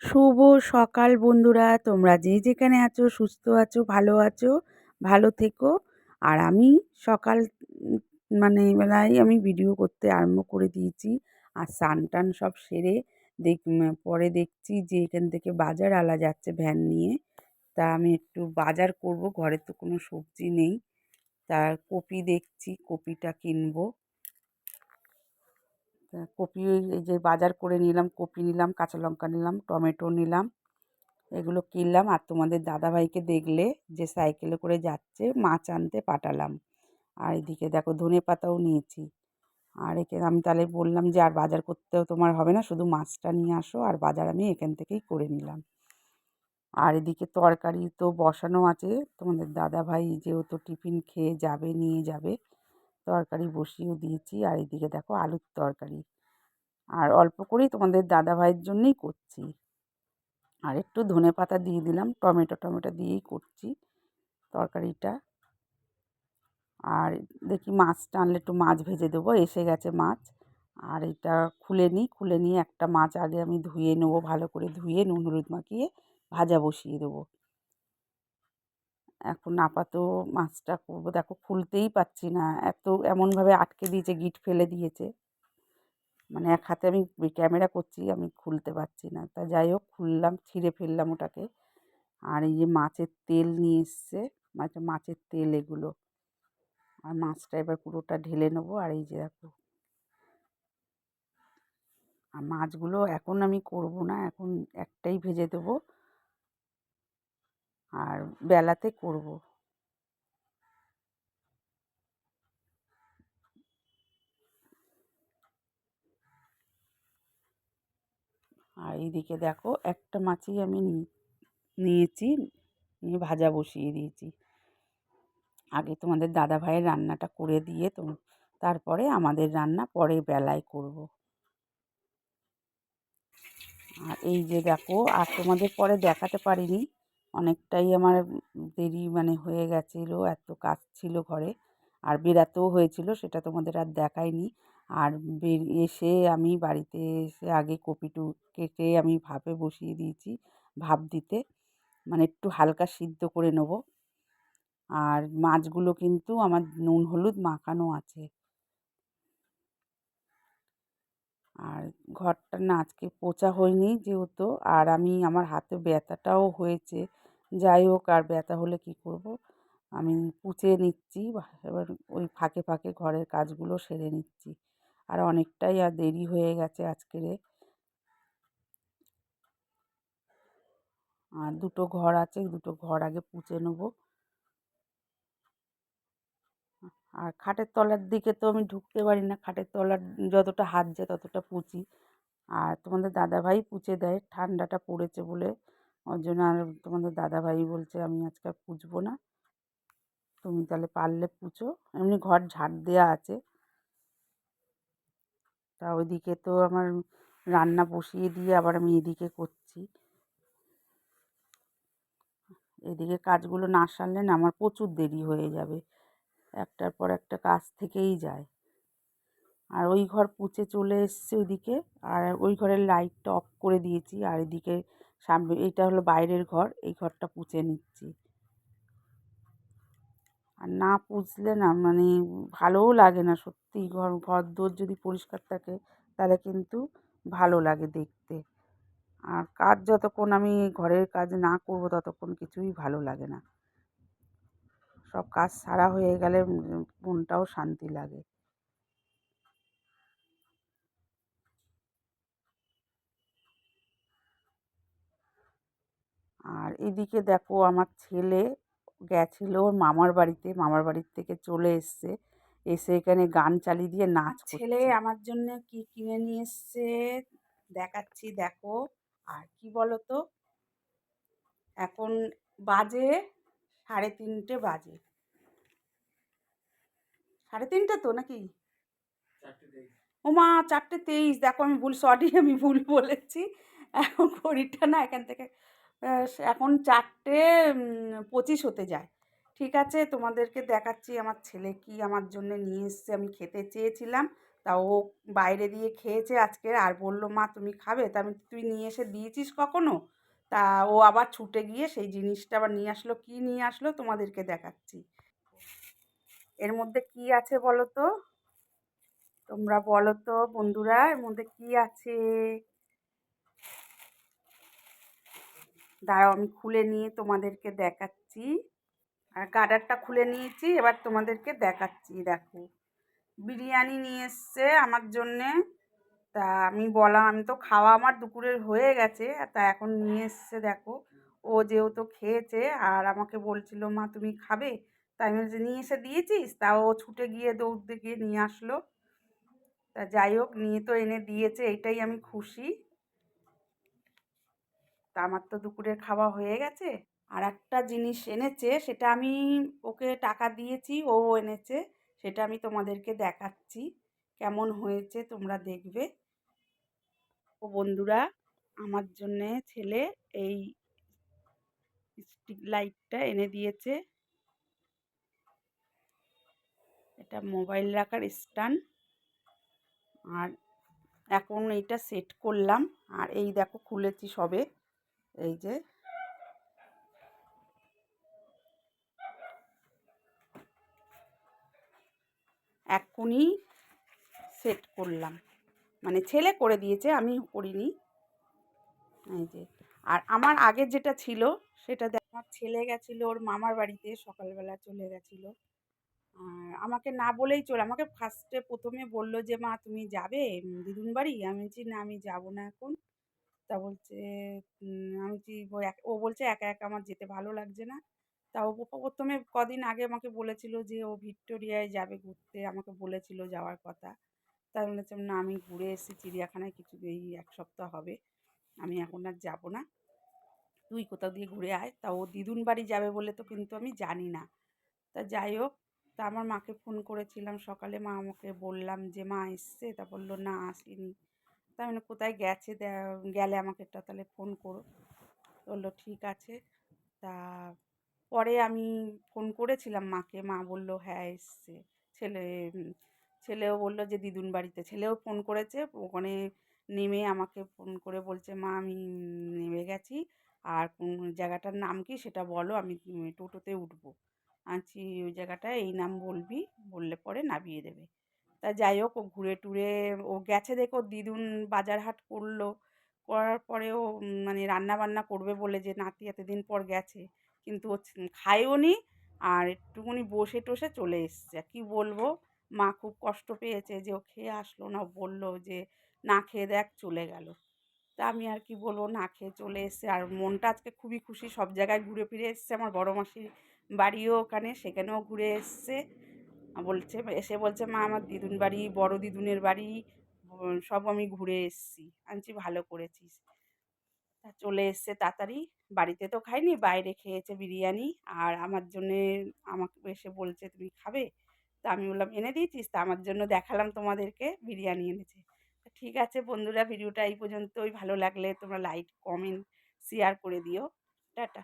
শুভ সকাল বন্ধুরা, তোমরা যে যেখানে আছো, সুস্থ আছো, ভালো থেকো। আর আমি সকাল বেলায় আমি ভিডিও করতে আরম্ভ করে দিয়েছি। আর স্নান-টান সব সেরে পরে দেখছি যে এখান থেকে বাজার আলা যাচ্ছে ভ্যান নিয়ে। তা আমি একটু বাজার করব, ঘরে তো কোনো সবজি নেই। তা কপি দেখছি, কপিটা কিনবো। তা কপি এই যে বাজার করে নিলাম, কপি নিলাম, কাঁচা লঙ্কা নিলাম, টমেটো নিলাম। এগুলো কিনলাম। আর তোমাদের দাদাভাইকে দেখলে যে সাইকেলে করে যাচ্ছে, মাছ আনতে পাঠালাম। আর এদিকে দেখো ধনেপাতাও নিয়েছি। আর আমি তাহলে বললাম যে আর বাজার করতেও তোমার হবে না, শুধু মাছটা নিয়ে আসো, আর বাজার আমি এখান থেকেই করে নিলাম। আর এদিকে তরকারি তো বসানো আছে, তোমাদের দাদাভাই যেহেতু টিফিন খেয়ে যাবে, নিয়ে যাবে, তরকারি বসিয়েও দিয়েছি। আর এদিকে দেখো আলুর তরকারি, আর অল্প করেই তোমাদের দাদাভাইয়ের জন্যই করছি। আর একটু ধনেপাতা দিয়ে দিলাম, টমেটো দিয়েই করছি তরকারিটা। আর দেখি মাছটা আনলে একটু মাছ ভেজে দেবো, এসে গেছে মাছ। আর এটা খুলে নিয়ে একটা মাছ আগে আমি ধুয়ে নেবো, ভালো করে ধুয়ে নুন হলুদ মাখিয়ে ভাজা বসিয়ে দেবো। এখন আপাতত মাছটা করবো, দেখো খুলতেই পারছি না, এমনভাবে আটকে দিয়েছে, গিঁট ফেলে দিয়েছে। মানে এক হাতে আমি ক্যামেরা করছি, আমি খুলতে পারছি না। তা যাই হোক, খুললাম, ছিঁড়ে ফেললাম ওটাকে। আর এই যে মাছের তেল নিয়ে এসছে, মাছের তেল এগুলো। আর মাছটা এবার পুরোটা ঢেলে নেবো। আর এই যে দেখো, আর মাছগুলো এখন আমি করব না, এখন একটাই ভেজে দেবো, আর বেলাতে করব। আর এইদিকে দেখো একটা মাছই আমি নিয়েছি, নিয়ে ভাজা বসিয়ে দিয়েছি। আগে তোমাদের দাদা ভাইয়ের রান্নাটা করে দিয়ে তারপরে আমাদের রান্না পরে বেলায় করব। আর এই যে দেখো, আর তোমাদের পরে দেখাতে পারিনি, অনেকটাই আমার দেরি হয়ে গেছিলো, এত কাজ ছিল ঘরে, আর বেরাতেও হয়েছিল, সেটা তোমাদের আর দেখাইনি। আর এসে আমি বাড়িতে এসে আগে কপিটু কেটে আমি ভাপে বসিয়ে দিয়েছি, ভাপ দিতে, একটু হালকা সিদ্ধ করে নেব। আর মাছগুলো কিন্তু আমার নুন হলুদ মাখানো আছে। আর ঘরটা না আজকে পোছা হয়নি যেহেতু, আর আমার হাতে ব্যথাটাও হয়েছে। যাই হোক, আর ব্যথা হলে কী করব, আমি পুছে নিচ্ছি, এবার ওই ফাঁকে ফাঁকে ঘরের কাজগুলো সেরে নিচ্ছি। আর অনেকটাই আর দেরি হয়ে গেছে আজকেরে। আর দুটো ঘর আছে, দুটো ঘর আগে পুছে নেবো। আর খাটের তলার দিকে তো আমি ঢুকতে পারি না, খাটের তলার যতটা হাত যায় ততটা পুছি। আর তোমাদের দাদাভাই পুছে দেয়, ঠান্ডাটা পড়েছে বলে, ওর জন্য। আর তোমাদের দাদাভাই বলছে আমি আজকে আর পুছবো না, তুমি তাহলে পারলে পুছো। এমনি ঘর ঝাড় দেওয়া আছে। তা ওইদিকে তো আমার রান্না বসিয়ে দিয়ে আবার আমি এদিকে করছি। এদিকে কাজগুলো না সারলে না আমার প্রচুর দেরি হয়ে যাবে, একটার পর একটা কাজ থেকেই যায়। আর ওই ঘর পুছে চলে এসছে ওইদিকে, আর ওই ঘরের লাইটটা অফ করে দিয়েছি। আর এদিকে সামনে এইটা হলো বাইরের ঘর, এই ঘরটা পুছে নিচ্ছি। আর না পুছলে না ভালোও লাগে না সত্যি, ঘর দোর যদি পরিষ্কার থাকে তাহলে কিন্তু ভালো লাগে দেখতে। আর কাজ যতক্ষণ আমি ঘরের কাজ না করব ততক্ষণ কিছুই ভালো লাগে না। সব কাজ সারা হয়ে গেলে মনটাও শান্তি লাগে। আর এদিকে দেখো, আমার ছেলে গেছিল ওর মামার বাড়ির থেকে চলে এসছে, এসে এখানে গান চালিয়ে দিয়ে নাচ করছে। ছেলে আমার জন্য কি কিনে নিয়ে এসছে দেখাচ্ছি, দেখো। আর কি বলো তো, এখন বাজে 3:30 বাজে, 3:30 তো নাকি? ওমা, 4:23, দেখো আমি ভুল বলেছি। এখন ঘড়িটা না এখান থেকে এখন 4:25 হতে যায়। ঠিক আছে, তোমাদেরকে দেখাচ্ছি আমার ছেলে কি আমার জন্য নিয়ে এসছে, আমি খেতে চেয়েছিলাম, তা ও বাইরে দিয়ে খেয়েছে আজকে আর বলল, মা তুমি খাবে? তা আমি, তুই নিয়ে এসে দিয়েছিস কখনো? তা ও আবার ছুটে গিয়ে সেই জিনিসটা আবার নিয়ে আসলো। কি নিয়ে আসলো তোমাদেরকে দেখাচ্ছি। এর মধ্যে কি আছে বলো তো? তোমরা বলো তো বন্ধুরা, এর মধ্যে কি আছে? দাঁড়াও, আমি খুলে নিয়ে তোমাদেরকে দেখাচ্ছি। আর গার্ডারটা খুলে নিয়েছি, এবার তোমাদেরকে দেখাচ্ছি। দেখো, বিরিয়ানি নিয়ে এসছে আমার জন্যে। তা আমি বললাম, আমি তো খাওয়া আমার দুপুরের হয়ে গেছে, তা এখন নিয়ে এসছে দেখো। ও যেহেতু খেয়েছে আর আমাকে বলছিল, মা তুমি খাবে? তাই আমি বলছি, নিয়ে এসে দিয়েছিস? তা ও ছুটে গিয়ে দৌড় দিয়ে গিয়ে নিয়ে আসলো। তা যাই হোক, নিয়ে তো এনে দিয়েছে, এইটাই আমি খুশি। তা আমার তো দুপুরের খাওয়া হয়ে গেছে। আর একটা জিনিস এনেছে, সেটা আমি ওকে টাকা দিয়েছি, ও এনেছে। সেটা আমি তোমাদেরকে দেখাচ্ছি, কেমন হয়েছে তোমরা দেখবে। ও বন্ধুরা, আমার জন্যে ছেলে এই স্টিক লাইটটা এনে দিয়েছে। এটা মোবাইল রাখার স্ট্যান্ড। আর এখন এইটা সেট করলাম। আর এই দেখো, খুলেছি সবে। এই যে এক্ষুনি সেট করলাম, মানে ছেলে করে দিয়েছে, আমি করিনি। এই যে, আর আমার আগে যেটা ছিল সেটা আমার ছেলে গেছিলো ওর মামার বাড়িতে, সকালবেলা চলে গেছিলো। আর আমাকে না বলেই আমাকে ফার্স্টে প্রথমে বলল যে, মা তুমি যাবে দিদুন বাড়ি? আমি বলছি, না আমি যাব না এখন। তা বলছে, আমি বলছি, ও বলছে, একা একা আমার যেতে ভালো লাগছে না। তা ও প্রথমে কদিন আগে আমাকে বলেছিল যে ও ভিক্টোরিয়ায় যাবে ঘুরতে, আমাকে বলেছিল যাওয়ার কথা। তাই আমি বলেছিলাম, না আমি ঘুরে এসেছি চিড়িয়াখানায়, কিছু এই 1 সপ্তাহ হবে, আমি এখন আর যাব না, তুই কোথাও দিয়ে ঘুরে আয়। তা ও দিদুন বাড়ি যাবে বলে তো কিন্তু আমি জানি না। তা যাই হোক, তা আমার মাকে ফোন করেছিলাম সকালে, মা আমাকে বললাম যে মা এসছে? তা বললো না আসেনি। তা আমি বললাম, কোথায় গেছে? গেলে আমাকে একটা তাহলে ফোন করো। বললো ঠিক আছে। তা পরে আমি ফোন করেছিলাম মাকে, মা বলল হ্যাঁ এসছে। ছেলে উম, ছেলেও বললো যে দিদুন বাড়িতে, ছেলেও ফোন করেছে ওখানে নেমে আমাকে ফোন করে বলছে, মা আমি নেমে গেছি, আর কোন জায়গাটার নাম কি সেটা বলো, আমি টোটোতে উঠবো। আছি ওই জায়গাটায়, এই নাম বলবি, বললে পরে নামিয়ে দেবে। তা যাই হোক, ও ঘুরে টুরে ও গেছে দেখো, দিদুন বাজার হাট করলো, করার পরেও মানে রান্না বান্না করবে বলে, যে নাতি এতদিন পর গেছে, কিন্তু ও খায়ও নি, আর একটুখানি বসে টসে চলে এসছে। কি বলবো, মা খুব কষ্ট পেয়েছে যে ও খেয়ে আসলো না, বললো যে না খেয়ে দেখ চলে গেল। তা আমি আর কি বলবো, না খেয়ে চলে এসছে, আর মনটা আজকে খুবই খুশি, সব জায়গায় ঘুরে ফিরে এসছে, আমার বড় মাসির বাড়িও ওখানে, সেখানেও ঘুরে এসছে। বলছে, এসে বলছে, মা আমার দিদুন বাড়ি, বড় দিদুনের বাড়ি সব আমি ঘুরে এসছি। আমি বলছি, ভালো করেছিস। তা চলে এসছে তাড়াতাড়ি, বাড়িতে তো খায়নি, বাইরে খেয়েছে বিরিয়ানি। আর আমার জন্যে আমাকে এসে বলছে, তুমি খাবে? তা আমি বললাম, এনে দিয়েছিস? তা আমার জন্য দেখালাম তোমাদেরকে, বিরিয়ানি এনেছে। তা ঠিক আছে বন্ধুরা, ভিডিওটা এই পর্যন্তই। ভালো লাগলে তোমরা লাইক, কমেন্ট, শেয়ার করে দিও। টাটা।